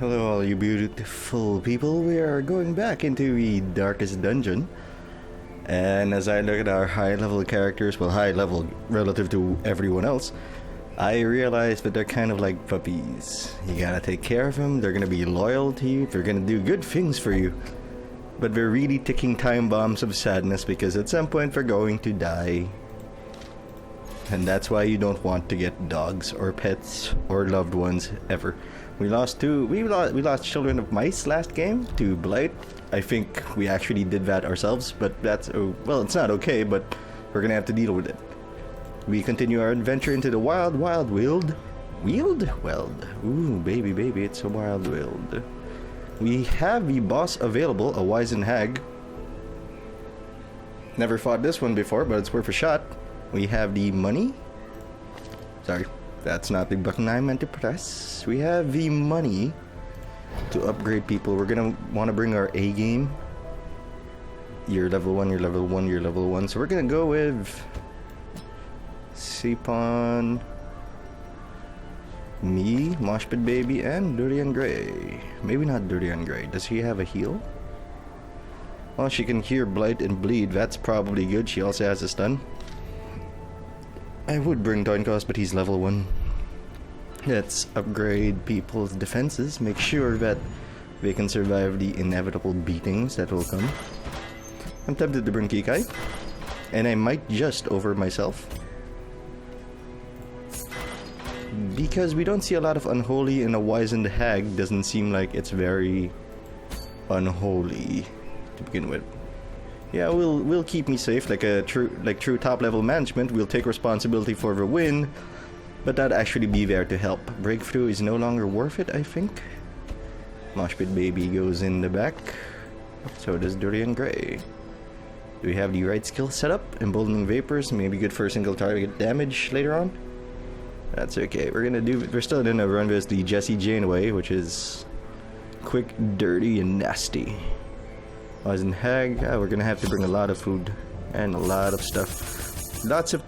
Hello all you beautiful people, we are going back into the darkest dungeon. And as I look at our high level characters, well high level relative to everyone else, I realize that they're kind of like puppies. You gotta take care of them, they're gonna be loyal to you, they're gonna do good things for you. But they're really ticking time bombs of sadness because at some point they're going to die. And that's why you don't want to get dogs or pets or loved ones ever. We lost Children of Mice last game to Blight. I think we actually did that ourselves, but that's well, it's not okay, but we're gonna have to deal with it. We continue our adventure into the wild wild. Ooh, baby, it's a wild wild. We have the boss available, a wizened hag. Never fought this one before, but it's worth a shot. We have the money. Sorry, that's not the button I meant to press. We have the money to upgrade people. We're gonna want to bring our A game. You're level 1, you're level 1, you're level 1. So we're gonna go with Sipon, me, Moshpit Baby, and Durian Gray. Maybe not Durian Gray. Does he have a heal? Well, she can hear Blight and Bleed. That's probably good. She also has a stun. I would bring Toincos, but he's level 1. Let's upgrade people's defenses. Make sure that they can survive the inevitable beatings that will come. I'm tempted to bring Kikai. And I might just over myself. Because we don't see a lot of unholy, and a wizened hag doesn't seem like it's very unholy to begin with. Yeah, we'll keep me safe like true top level management. We'll take responsibility for the win, but that actually be there to help. Breakthrough is no longer worth it, I think. Moshpit Baby goes in the back. So does Durian Gray. Do we have the right skill set up? Emboldening Vapors, maybe good for single target damage later on. That's okay. We're still gonna run this the Jessie Jane way, which is quick, dirty, and nasty. Wizened hag, we're gonna have to bring a lot of food and a lot of stuff. Lots of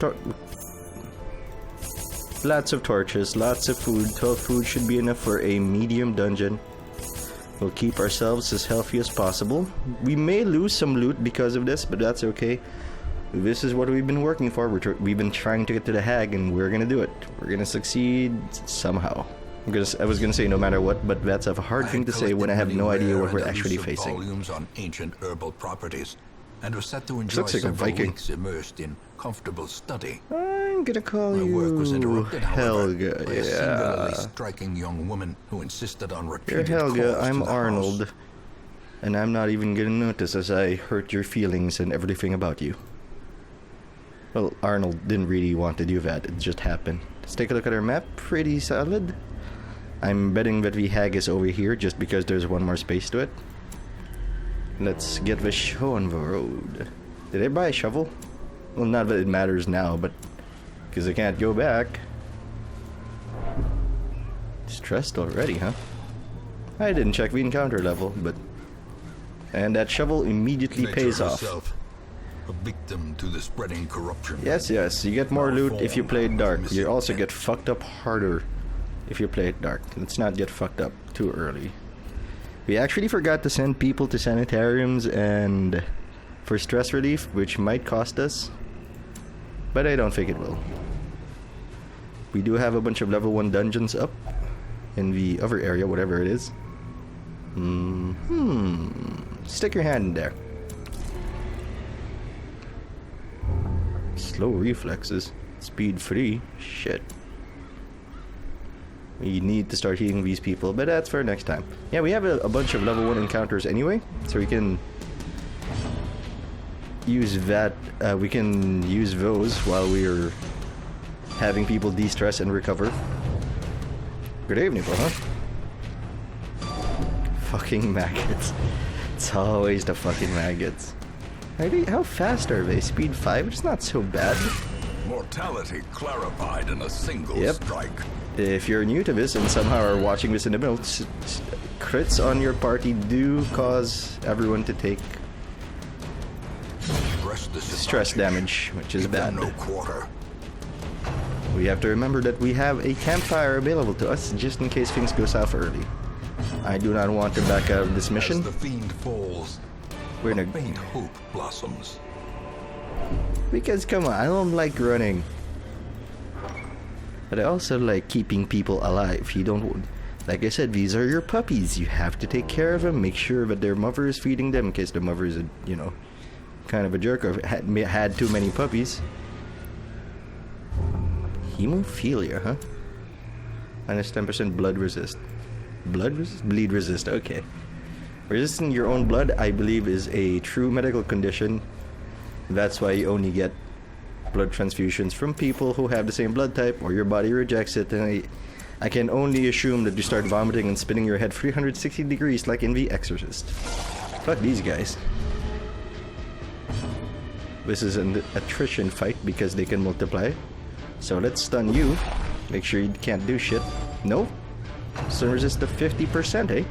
torches, lots of food. 12 food should be enough for a medium dungeon. We'll keep ourselves as healthy as possible. We may lose some loot because of this, but that's okay. This is what we've been working for. We've been trying to get to the hag, and we're gonna do it. We're gonna succeed somehow. I was gonna say no matter what, but that's a hard thing to say when I have no idea what we're actually facing. Volumes on ancient herbal properties, and was set to enjoy Looks like a several Viking. weeks immersed in comfortable study. I'm gonna call My work was you interrupted, however, Helga. by a singularly striking young woman who insisted on You're repeated Helga, calls I'm to the Arnold. house. And I'm not even gonna notice as I hurt your feelings and everything about you. Well, Arnold didn't really want to do that, it just happened. Let's take a look at our map, pretty solid. I'm betting that the hag is over here just because there's one more space to it. Let's get the show on the road. Did I buy a shovel? Well, not that it matters now, but because I can't go back. Stressed already, huh? I didn't check the encounter level, but... And that shovel immediately Nature pays off. herself, a victim to the spreading corruption. Yes, you get more loot if you play it dark. You also get fucked up harder if you play it dark. Let's not get fucked up too early. We actually forgot to send people to sanitariums and for stress relief, which might cost us, but I don't think it will. We do have a bunch of level 1 dungeons up in the other area, whatever it is. Stick your hand in there. Slow reflexes. Speed 3. Shit. We need to start healing these people, but that's for next time. Yeah, we have a bunch of level 1 encounters anyway, so we can use that. We can use those while we're having people de-stress and recover. Good evening, huh? Fucking maggots. It's always the fucking maggots. How fast are they? Speed 5? It's not so bad. Mortality clarified in a single strike. If you're new to this and somehow are watching this in the middle, crits on your party do cause everyone to take stress damage, which is bad. No quarter. We have to remember that we have a campfire available to us just in case things go south early. I do not want to back out of this mission. As the fiend falls, We're in a a... faint hope blossoms. Because, come on, I don't like running. But I also like keeping people alive. You don't... Like I said, these are your puppies. You have to take care of them. Make sure that their mother is feeding them in case the mother is, you know, kind of a jerk or had too many puppies. Hemophilia, huh? Minus 10% blood resist. Blood resist? Bleed resist, okay. Resisting your own blood, I believe, is a true medical condition. That's why you only get blood transfusions from people who have the same blood type, or your body rejects it, and I can only assume that you start vomiting and spinning your head 360 degrees like in The Exorcist. Fuck these guys. This is an attrition fight because they can multiply. So let's stun you. Make sure you can't do shit. No. Stun resist to 50%, eh?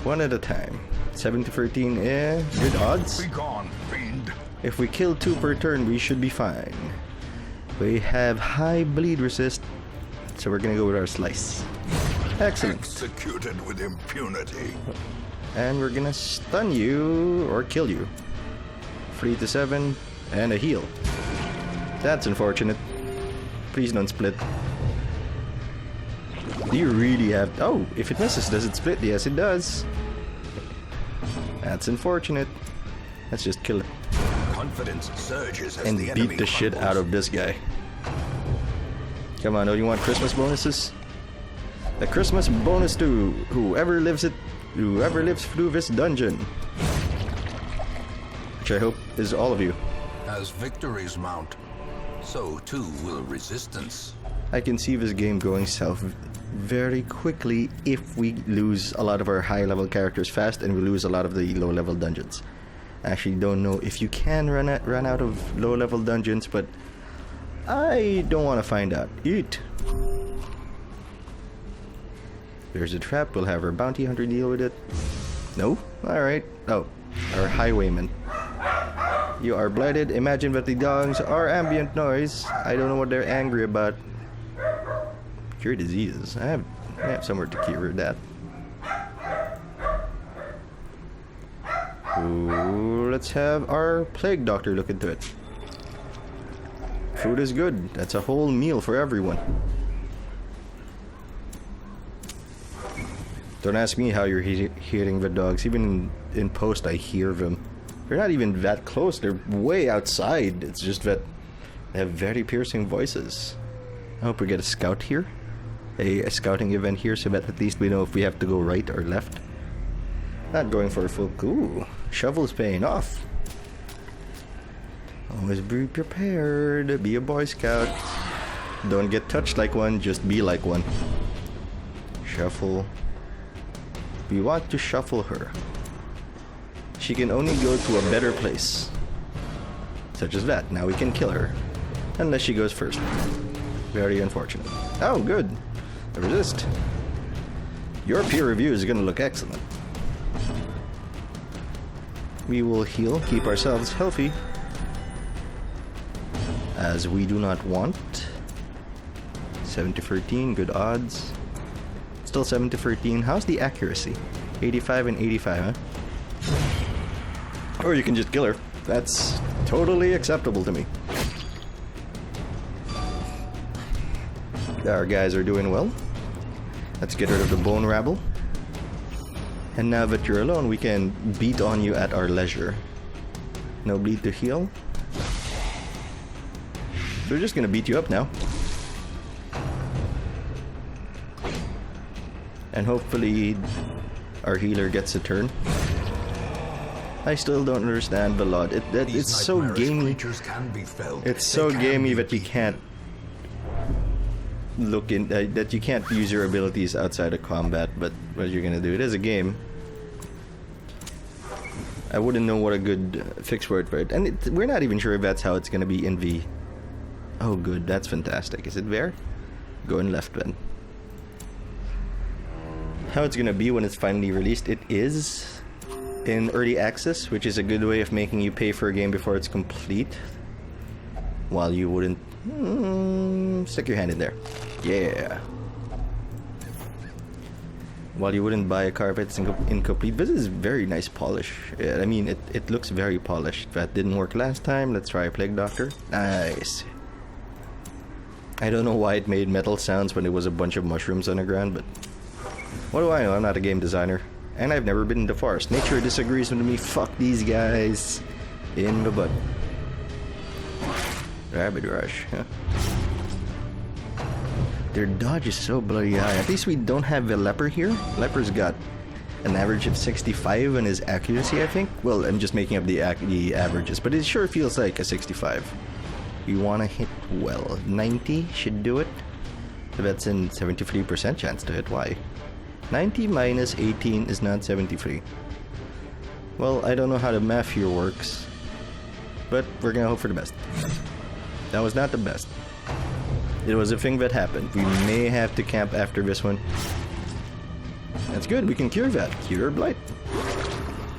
One at a time. 7 to 13, eh? Good odds. Be gone, fiend. If we kill 2 per turn, we should be fine. We have high bleed resist, so we're gonna go with our slice. Excellent. Executed with impunity. And we're gonna stun you, or kill you. 3 to 7, and a heal. That's unfortunate. Please don't split. Do you really have... Oh, if it misses, does it split? Yes, it does. That's unfortunate. Let's just kill it. Confidence surges as And the beat enemy the shit crumbles. out of this guy. Come on, don't you want Christmas bonuses? A Christmas bonus to whoever lives through this dungeon. Which I hope is all of you. As victories mount, so too will resistance. I can see this game going south very quickly if we lose a lot of our high level characters fast and we lose a lot of the low level dungeons. I actually don't know if you can run out of low level dungeons, but I don't want to find out. Eat! There's a trap, we'll have our bounty hunter deal with it. No? Alright. Oh, our highwayman. You are blighted. Imagine that the dogs are ambient noise. I don't know what they're angry about. Cure diseases. I have somewhere to cure that. Ooh, let's have our plague doctor look into it. Food is good. That's a whole meal for everyone. Don't ask me how you're hearing the dogs. Even in post, I hear them. They're not even that close. They're way outside. It's just that they have very piercing voices. I hope we get a scout here. A scouting event here so that at least we know if we have to go right or left. Not going for a full... Ooh, shovel's paying off. Always be prepared. Be a Boy Scout. Don't get touched like one, just be like one. Shuffle. We want to shuffle her. She can only go to a better place. Such as that. Now we can kill her. Unless she goes first. Very unfortunate. Oh, good. Resist. Your peer review is going to look excellent. We will heal, keep ourselves healthy. As we do not want. 7 to 13, good odds. Still 7 to 13. How's the accuracy? 85 and 85, huh? Or you can just kill her. That's totally acceptable to me. Our guys are doing well. Let's get rid of the bone rabble. And now that you're alone, we can beat on you at our leisure. No bleed to heal. So we're just gonna beat you up now. And hopefully our healer gets a turn. I still don't understand the lot. It's so gamey. It's so gamey that you can't look in that you can't use your abilities outside of combat, but what you're gonna do, it is a game. I wouldn't know what a good fix word for it, and we're not even sure if that's how it's gonna be in V. Oh good, that's fantastic. Is it there? Going left then. How it's gonna be when it's finally released, it is in early access, which is a good way of making you pay for a game before it's complete, while you wouldn't stick your hand in there. Yeah. While you wouldn't buy a car if it's incomplete, this is very nice polish. I mean, it looks very polished. That didn't work last time. Let's try Plague Doctor. Nice. I don't know why it made metal sounds when there was a bunch of mushrooms on the ground, but what do I know? I'm not a game designer. And I've never been in the forest. Nature disagrees with me. Fuck these guys. In the butt. Rabbit Rush, huh? Their dodge is so bloody high. At least we don't have a leper here. Leper's got an average of 65 on his accuracy, I think. Well, I'm just making up the averages, but it sure feels like a 65. You want to hit well. 90 should do it. So that's in 73% chance to hit. Why? 90 minus 18 is not 73. Well, I don't know how the math here works, but we're gonna hope for the best. That was not the best. It was a thing that happened. We may have to camp after this one. That's good, we can cure that. Cure blight.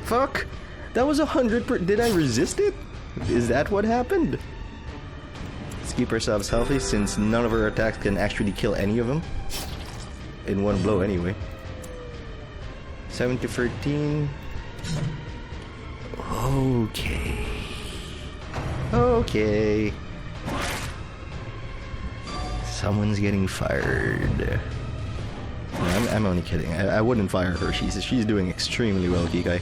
Fuck! That was 100%. Did I resist it? Is that what happened? Let's keep ourselves healthy since none of our attacks can actually kill any of them. In one blow anyway. 7 to 13. Okay. Okay. Someone's getting fired. No, I'm only kidding. I wouldn't fire her. She's doing extremely well, Kikai.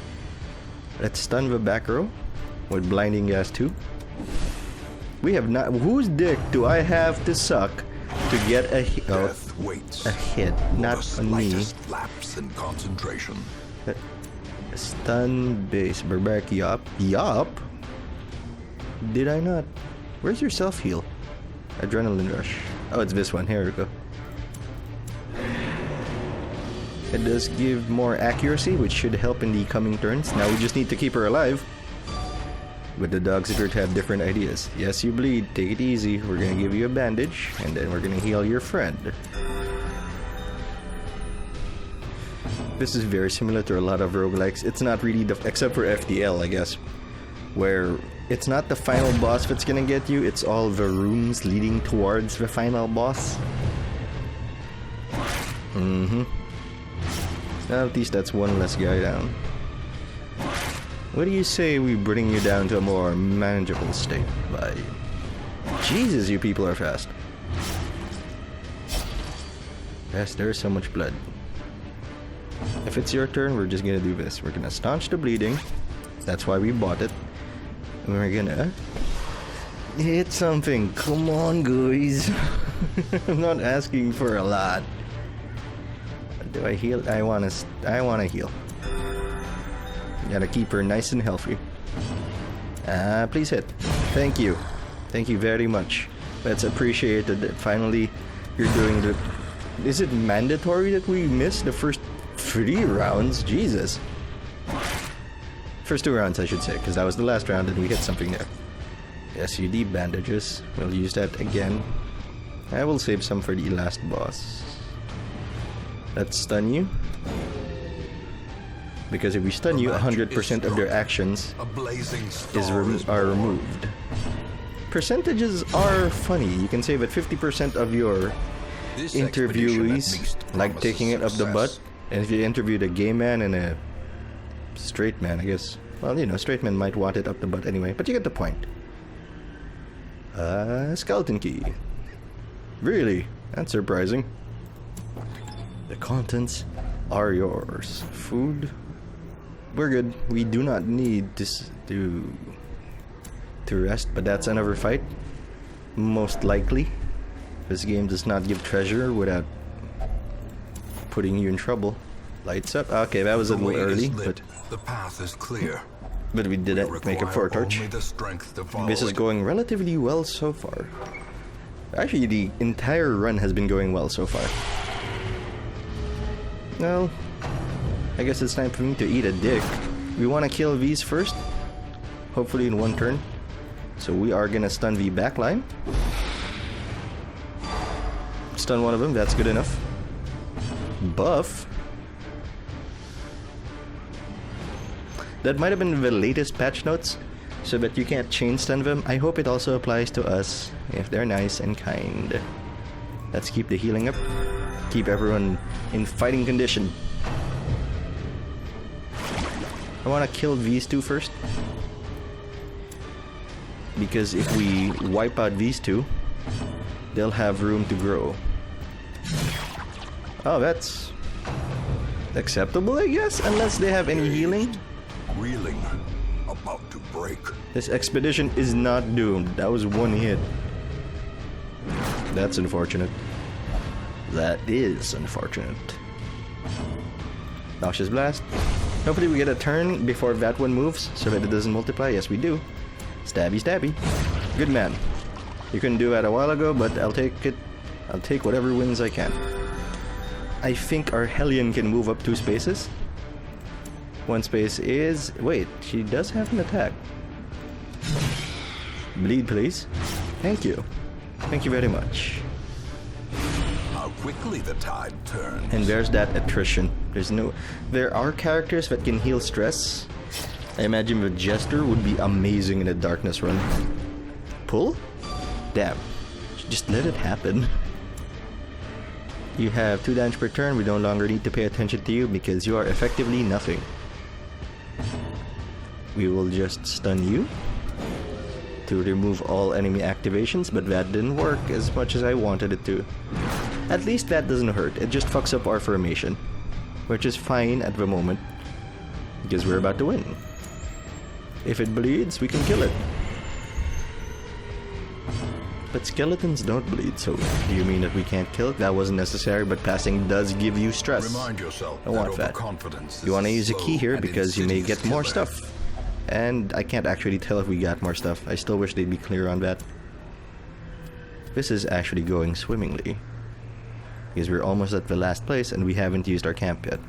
Let's stun the back row with blinding gas too. We have not. Whose dick do I have to suck to get a hit? Oh, a hit, not on me. Lapse in concentration. Stun base barbaric yop. Yop? Did I not? Where's your self heal? Adrenaline rush. Oh, it's this one. Here we go. It does give more accuracy, which should help in the coming turns. Now we just need to keep her alive. But the dogs appear to have different ideas. Yes, you bleed. Take it easy. We're gonna give you a bandage, and then we're gonna heal your friend. This is very similar to a lot of roguelikes. It's not really except for FDL, I guess, where it's not the final boss that's gonna get you. It's all the rooms leading towards the final boss. So at least that's one less guy down. What do you say we bring you down to a more manageable state? By Jesus, you people are fast. Yes, there's so much blood. If it's your turn, we're just gonna do this. We're gonna staunch the bleeding. That's why we bought it. And we're gonna hit something. Come on, guys. I'm not asking for a lot. Do I heal? I wanna heal. Gotta keep her nice and healthy. Please hit. Thank you. Thank you very much. That's appreciated. That finally you're doing the... Is it mandatory that we miss the first 3 rounds? Jesus. First 2 rounds, I should say, because that was the last round and we hit something there. SUD bandages. We'll use that again. I will save some for the last boss. Let's stun you. Because if we stun you, 100% of their actions are removed. Percentages are funny. You can say that 50% of your interviewees like taking it up the butt. And if you interviewed a gay man and a straight man, I guess, well, you know, straight men might want it up the butt anyway, but you get the point. Skeleton key. Really? That's surprising. The contents are yours. Food. We're good. We do not need to rest, but that's another fight. Most likely. This game does not give treasure without putting you in trouble. Lights up. Okay, that was a little early, but the path is clear. But we did make a for a torch. This is going relatively well so far. Actually, the entire run has been going well so far. Well, I guess it's time for me to eat a dick. We want to kill these first. Hopefully in one turn. So we are gonna stun the backline. Stun one of them, that's good enough. Buff. That might have been the latest patch notes, so that you can't chain stun them. I hope it also applies to us, if they're nice and kind. Let's keep the healing up. Keep everyone in fighting condition. I want to kill these two first. Because if we wipe out these two, they'll have room to grow. Oh, that's acceptable, I guess, unless they have any healing. Reeling, about to break. This expedition is not doomed. That was one hit. That's unfortunate. That is unfortunate. Noxious Blast. Hopefully we get a turn before that one moves so that it doesn't multiply. Yes, we do. Stabby, stabby. Good man. You couldn't do that a while ago, but I'll take it. I'll take whatever wins I can. I think our Hellion can move up 2 spaces. 1 space is... Wait, she does have an attack. Bleed, please. Thank you. Thank you very much. How quickly the tide turns. And there's that attrition. There are characters that can heal stress. I imagine the Jester would be amazing in a darkness run. Pull? Damn. Just let it happen. You have 2 damage per turn. We no longer need to pay attention to you because you are effectively nothing. We will just stun you to remove all enemy activations, but that didn't work as much as I wanted it to. At least that doesn't hurt. It just fucks up our formation, which is fine at the moment because we're about to win. If it bleeds, we can kill it. But skeletons don't bleed, so do you mean that we can't kill it? That wasn't necessary, but passing does give you stress. Remind yourself I want that. You want to use a key here because you may get more stuff. And I can't actually tell if we got more stuff. I still wish they'd be clear on that. This is actually going swimmingly. Because we're almost at the last place and we haven't used our camp yet.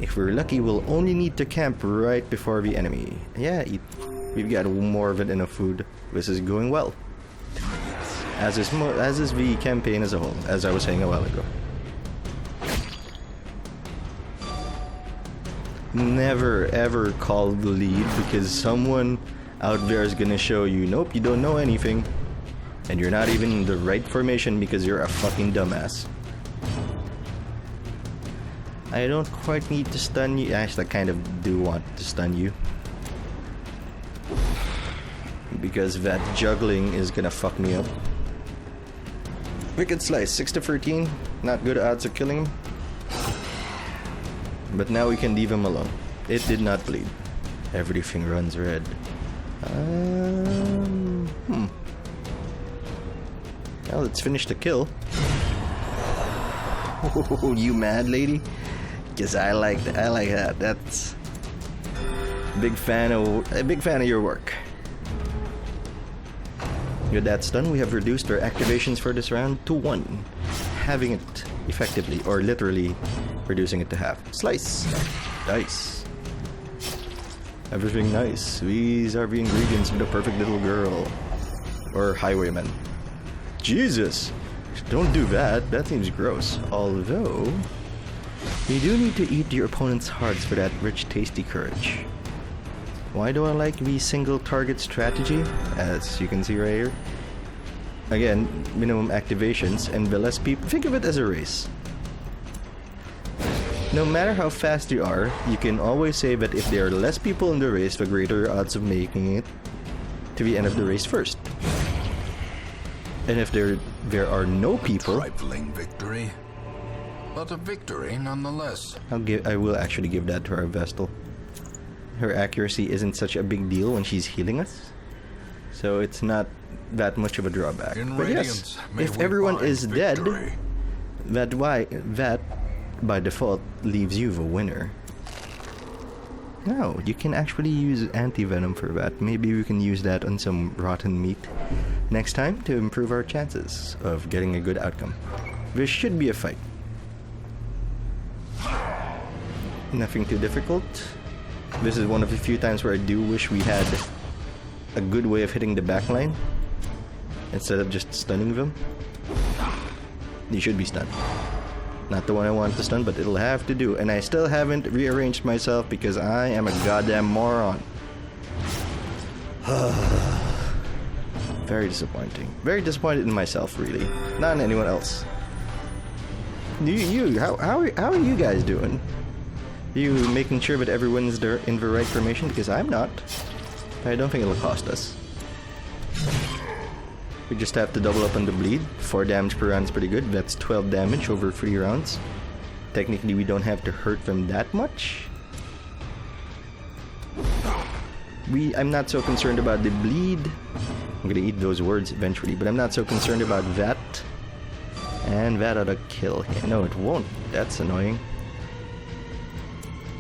If we're lucky, we'll only need to camp right before the enemy. Yeah, we've got more than enough food. This is going well. As is the campaign as a whole, as I was saying a while ago. Never ever call the lead because someone out there is gonna show you, nope, you don't know anything. And you're not even in the right formation because you're a fucking dumbass. I don't quite need to stun you. Actually, I kind of do want to stun you. Because that juggling is gonna fuck me up. Wicked Slice, 6 to 13. Not good odds of killing him. But now we can leave him alone. It did not bleed. Everything runs red. Well, let's finish the kill. Oh, you mad, lady? Because I like that. I like that. That's a big fan of your work. With that stun, we have reduced our activations for this round to 1, having it effectively, or literally reducing it to half. Slice! Dice. Everything nice. These are the ingredients of the perfect little girl. Or highwayman. Jesus! Don't do that. That seems gross. Although, you do need to eat your opponent's hearts for that rich, tasty courage. Why do I like the single target strategy? As you can see right here. Again, minimum activations and the less people. Think of it as a race. No matter how fast you are, you can always say that if there are less people in the race, the greater odds of making it to the end of the race first. And if there are no people, Trifling victory, but a victory nonetheless. I will actually give that to our Vestal. Her accuracy isn't such a big deal when she's healing us, so it's not that much of a drawback. But yes, if everyone is dead, that by default leaves you the winner. No, you can actually use anti-venom for that. Maybe we can use that on some rotten meat next time to improve our chances of getting a good outcome. This should be a fight. Nothing too difficult. This is one of the few times where I do wish we had a good way of hitting the backline instead of just stunning them. You should be stunned. Not the one I want to stun, but it'll have to do. And I still haven't rearranged myself because I am a goddamn moron. Very disappointing. Very disappointed in myself, really. Not in anyone else. How are you guys doing? You making sure that everyone's there in the right formation? Because I'm not. I don't think it'll cost us. We just have to double up on the bleed. 4 damage per round is pretty good. That's 12 damage over 3 rounds. Technically, we don't have to hurt them that much. I'm not so concerned about the bleed. I'm gonna eat those words eventually, but I'm not so concerned about that. And that ought to kill him. No, it won't. That's annoying.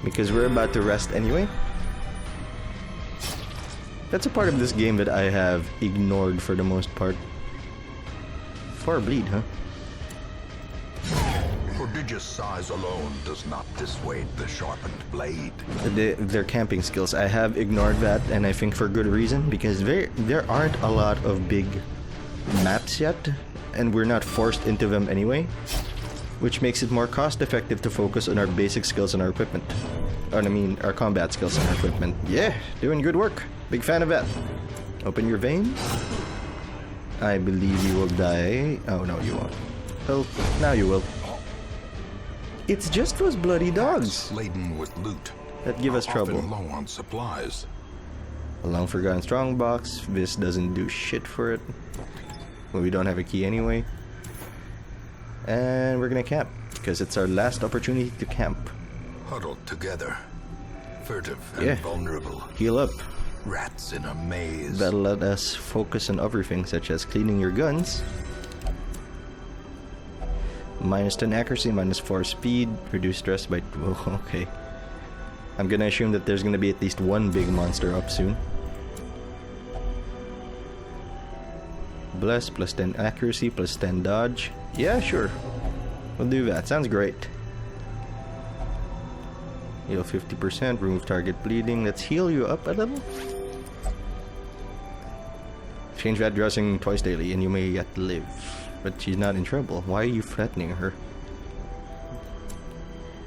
Because we're about to rest anyway. That's a part of this game that I have ignored for the most part. 4 bleed, huh? Prodigious size alone does not dissuade the sharpened blade. Their camping skills, I have ignored that, and I think for good reason, because there aren't a lot of big maps yet, and we're not forced into them anyway, which makes it more cost effective to focus on our basic skills and our equipment. I mean, our combat skills and our equipment. Yeah, doing good work. Big fan of that. Open your vein. I believe you will die. Oh, no, you won't. Well, now you will. It's just those bloody dogs Laden with loot that give us trouble. Low on supplies. A long forgotten strongbox. This doesn't do shit for it. Well, we don't have a key anyway. And we're gonna camp, because it's our last opportunity to camp. Huddled together. Furtive and vulnerable. Heal up. Rats in a maze. That'll let us focus on other things, such as cleaning your guns. Minus 10 accuracy, minus 4 speed, reduce stress by... Oh, okay. I'm gonna assume that there's gonna be at least one big monster up soon. Bless, plus 10 accuracy, plus 10 dodge. Yeah, sure. We'll do that. Sounds great. Heal 50%, remove target bleeding. Let's heal you up a little. Change that dressing twice daily and you may yet live. But she's not in trouble. Why are you threatening her?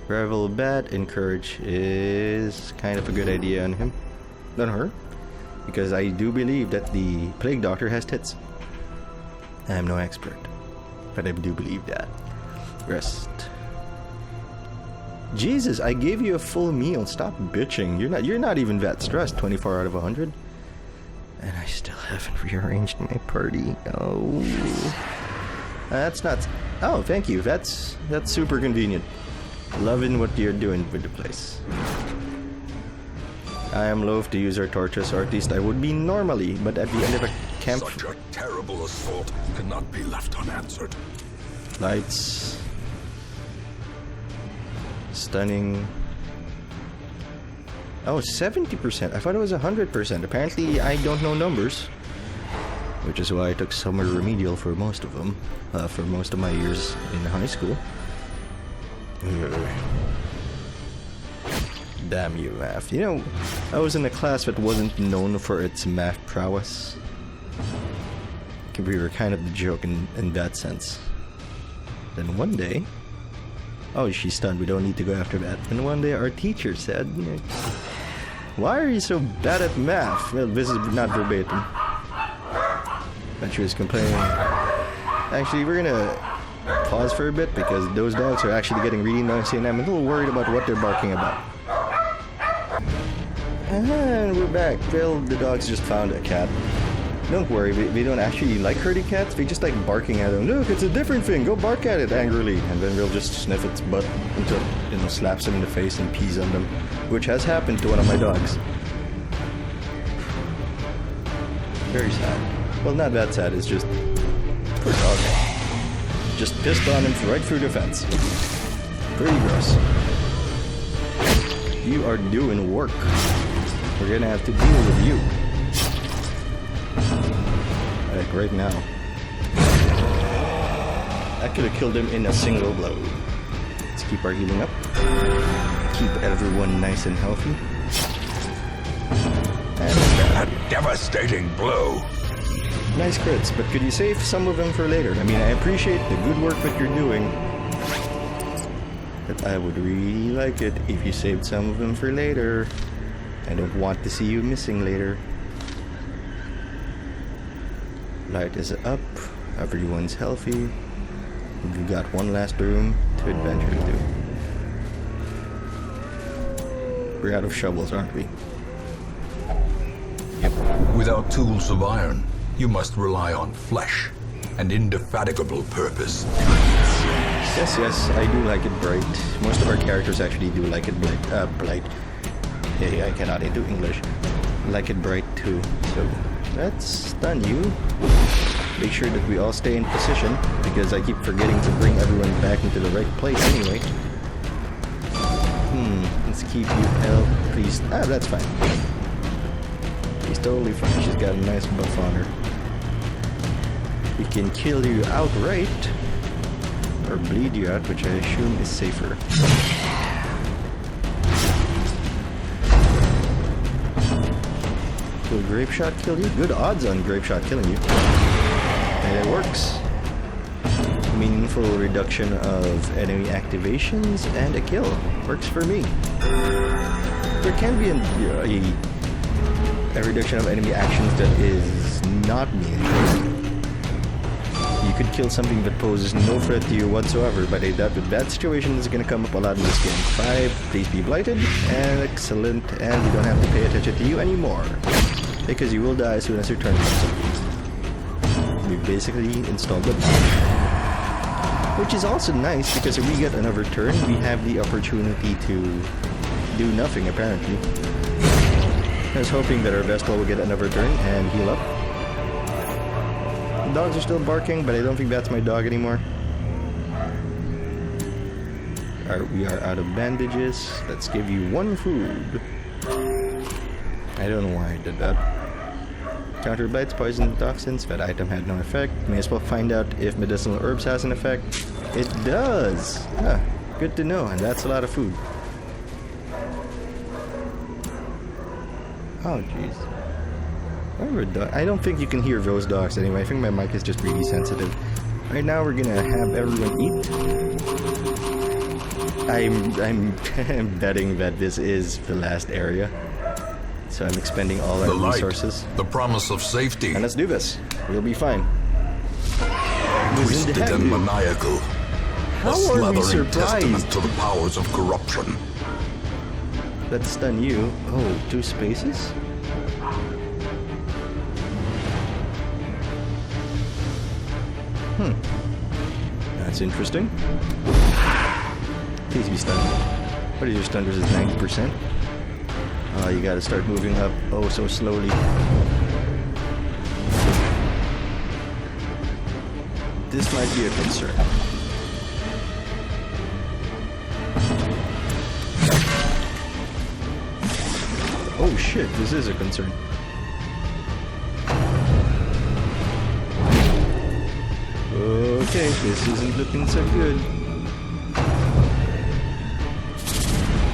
Revel bad, encourage is kind of a good idea on him. On her. Because I do believe that the plague doctor has tits. I am no expert, but I do believe that. Rest. Jesus, I gave you a full meal. Stop bitching. You're not even that stressed. 24 out of 100. And I still haven't rearranged my party. Oh. That's not... Oh, thank you. That's super convenient. Loving what you're doing with the place. I am loath to use our torches, or at least I would be normally, but at the end of a camp... Such a terrible assault cannot be left unanswered. Lights. Stunning. Oh, 70%. I thought it was 100%. Apparently, I don't know numbers. Which is why I took summer remedial for most of them. For most of my years in high school. Damn you, math. You know, I was in a class that wasn't known for its math prowess. We were kind of the joke in that sense. Then one day... Oh, she's stunned. We don't need to go after that. And one day our teacher said, why are you so bad at math? Well, this is not verbatim. But she was complaining. Actually, we're gonna pause for a bit because those dogs are actually getting really noisy and I'm a little worried about what they're barking about. And we're back. Well, the dogs just found a cat. Don't worry, they don't actually like herding cats, they just like barking at them. Look, it's a different thing, go bark at it angrily. And then they'll just sniff its butt until it slaps them in the face and pees on them. Which has happened to one of my dogs. Very sad. Well, not that sad, it's just... Poor dog. Just pissed on him right through the fence. Pretty gross. You are doing work. We're gonna have to deal with you. Like right now. I could have killed him in a single blow. Let's keep our healing up. Keep everyone nice and healthy. And a devastating blow. Nice crits, but could you save some of them for later? I mean, I appreciate the good work that you're doing. But I would really like it if you saved some of them for later. I don't want to see you missing later. Light is up, everyone's healthy. We've got one last room to adventure to. We're out of shovels, aren't we? Without tools of iron, you must rely on flesh and indefatigable purpose. Yes, I do like it bright. Most of our characters actually do like it bright. Hey, I cannot do English. Like it bright too. So let's stun you. Make sure that we all stay in position, because I keep forgetting to bring everyone back into the right place anyway. Let's keep you held, please. That's fine. She's totally fine. She's got a nice buff on her. We can kill you outright, or bleed you out, which I assume is safer. Will Grape Shot kill you? Good odds on Grape Shot killing you. And it works. Meaningful reduction of enemy activations and a kill. Works for me. There can be a reduction of enemy actions that is not meaningful. You could kill something that poses no threat to you whatsoever, but I doubt that situation is going to come up a lot in this game. 5, please be blighted, and excellent, and we don't have to pay attention to you anymore, because you will die as soon as your turn comes up. We basically installed the bomb, which is also nice, because if we get another turn, we have the opportunity to do nothing, apparently. I was hoping that our Vestal will get another turn and heal up. Dogs are still barking, but I don't think that's my dog anymore. We are out of bandages. Let's give you 1 food. I don't know why I did that. Counter bites, poison, toxins. That item had no effect. May as well find out if medicinal herbs has an effect. It does! Good to know, and that's a lot of food. Oh, jeez. I don't think you can hear those dogs anyway. I think my mic is just really sensitive. Right now we're gonna have everyone eat. I'm betting that this is the last area. So I'm expending all our resources. The promise of safety. And let's do this. We'll be fine. Twisted and maniacal. How are we surprised? Testament to the powers of corruption. Let's stun you. Oh, 2 spaces? That's interesting. Please be stunned. What is your stun versus 90%? Oh, you gotta start moving up oh so slowly. This might be a concern. Oh shit, this is a concern. Okay, this isn't looking so good.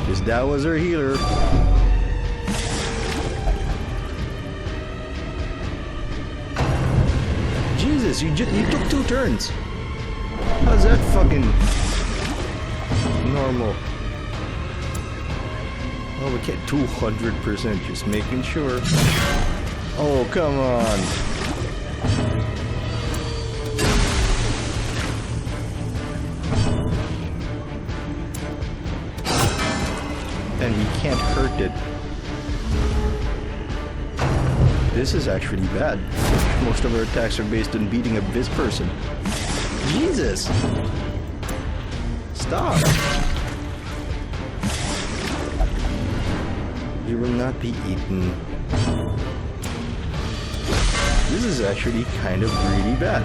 Because that was our healer. Jesus, you took 2 turns. How's that fucking normal? Oh, we can't 200%, just making sure. Oh, come on. And we can't hurt it. This is actually bad. Most of our attacks are based on beating up this person. Jesus! Stop! You will not be eaten. This is actually kind of really bad.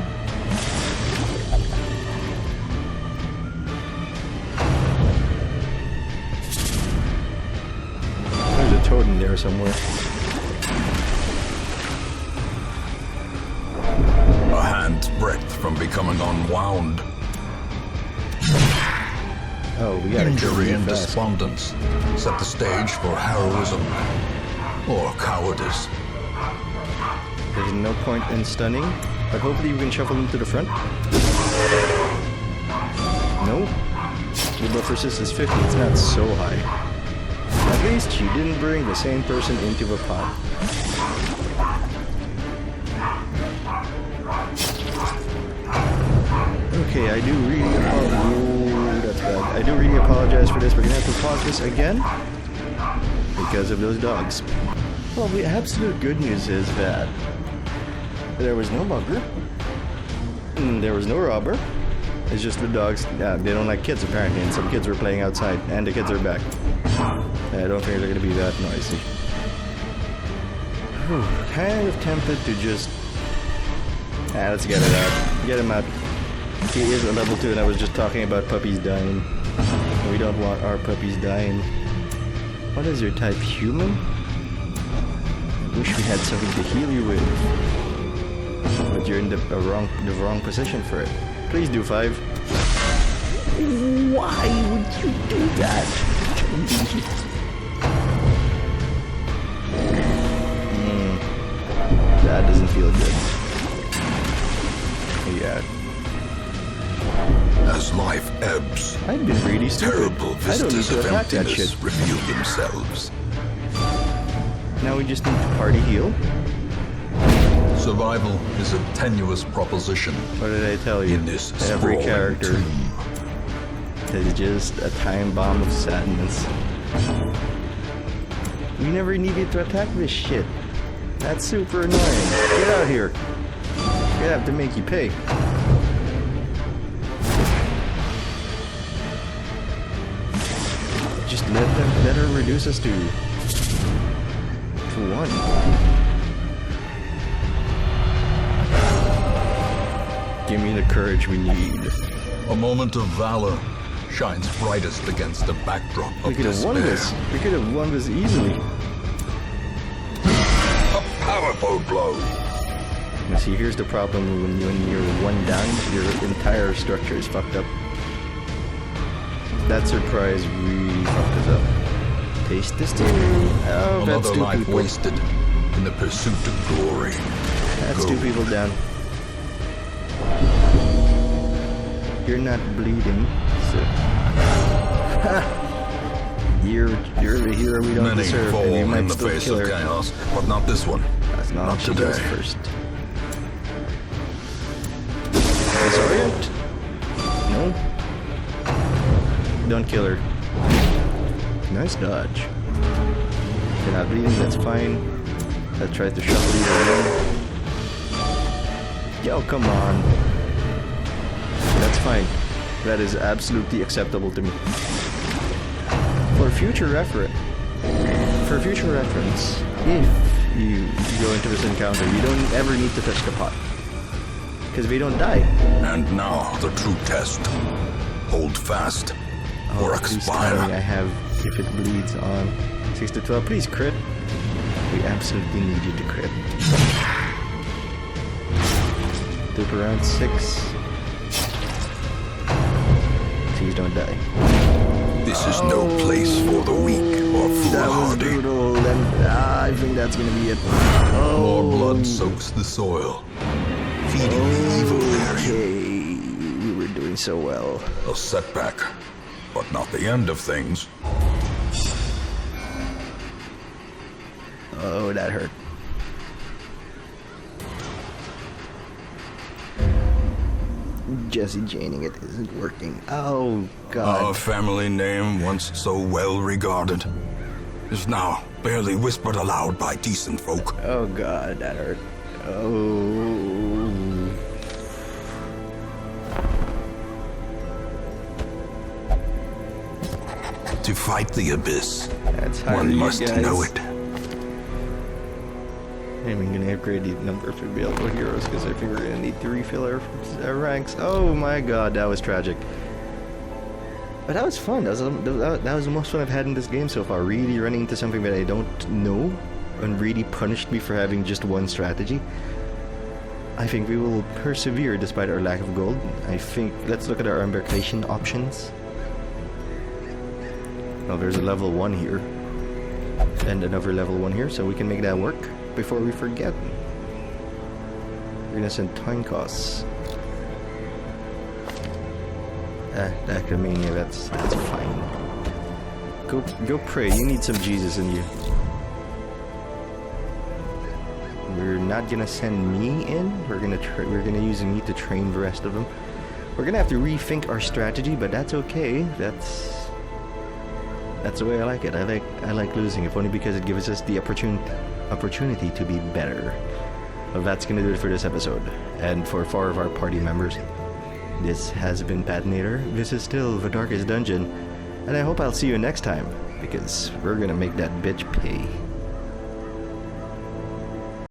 There's a toad in there somewhere. A hand's breadth from becoming unwound. Oh, we gotta Injury and despondence set the stage for heroism or cowardice. There's no point in stunning, but hopefully we can shuffle him to the front. No. The buff resist is 50, it's not so high. At least she didn't bring the same person into the pot. Okay, I do really apologize. Ooh, that's bad. I do really apologize for this. We're gonna have to pause this again. because of those dogs. Well, the absolute good news is that there was no mugger, there was no robber. It's just the dogs, they don't like kids apparently, and some kids were playing outside, and the kids are back. I don't think they're gonna be that noisy. Whew, kind of tempted to just... let's get it out. Get him out. He is a level 2, and I was just talking about puppies dying. We don't want our puppies dying. What is your type? Human? I wish we had something to heal you with. But you're in the wrong position for it. Please do 5. Why would you do that? That doesn't feel good. Yeah. As life ebbs, I've been really stupid. terrible I don't need vistas to of attack that emptiness shit. reveal themselves. Now we just need to party heal. Survival is a tenuous proposition. What did I tell you? In this Every sprawling character tomb. is just a time bomb of sadness. We never needed to attack this shit. That's super annoying. Get out here. We have to make you pay. Just let her reduce us to 1. Give me the courage we need. A moment of valor shines brightest against a backdrop We of could have won despair. this. We could have won this easily. A powerful blow. Now see, here's the problem when you're 1 down, your entire structure is fucked up. That surprise really fucked us up. Taste this too. Oh, that's Another 2 life people. wasted in the pursuit of glory. That's 2 Go. people down. You're not bleeding, so... You're the hero we don't Many deserve, fall and you in might the still face kill of her. chaos, but not this one. That's not Not she goes today. first. Disorient? No? Don't kill her. Nice dodge. You're not bleeding, that's fine. I tried to shuffle you around. Yo, come on. That's fine. That is absolutely acceptable to me. For future reference, if you go into this encounter, you don't ever need to touch the pot. Because we don't die. And now the true test. Hold fast or Please tell me I expire. have, if it bleeds on 6 to 12, please crit. We absolutely need you to crit. Loop around 6. Please don't die. This is no place for the weak or That was foolhardy. brutal, and I think that's gonna be it. More blood soaks the soil, feeding the evil therein. Okay, we were doing so well. A setback, but not the end of things. Oh, that hurt. Jesse Janing it isn't working. Oh, God. Our family name, once so well regarded, is now barely whispered aloud by decent folk. Oh, God, that hurt. Oh. To fight the abyss, That's hard, one you must guys. know it. I'm gonna upgrade the number of available heroes because I think we're gonna need to refill our ranks. Oh my god, that was tragic. But that was fun. That was the most fun I've had in this game so far. Really running into something that I don't know and really punished me for having just one strategy. I think we will persevere despite our lack of gold. I think, let's look at our embarkation options. Oh, there's a level 1 here. And another level 1 here, so we can make that work before we forget. We're gonna send time costs. The Academia, that's fine. Go pray. You need some Jesus in you. We're not gonna send me in. We're gonna use me to train the rest of them. We're gonna have to rethink our strategy, but that's okay. That's the way I like it. I like losing, if only because it gives us the opportunity to be better. Well, that's gonna do it for this episode. And for 4 of our party members, this has been Patinator. This is still the Darkest Dungeon. And I hope I'll see you next time, because we're gonna make that bitch pay.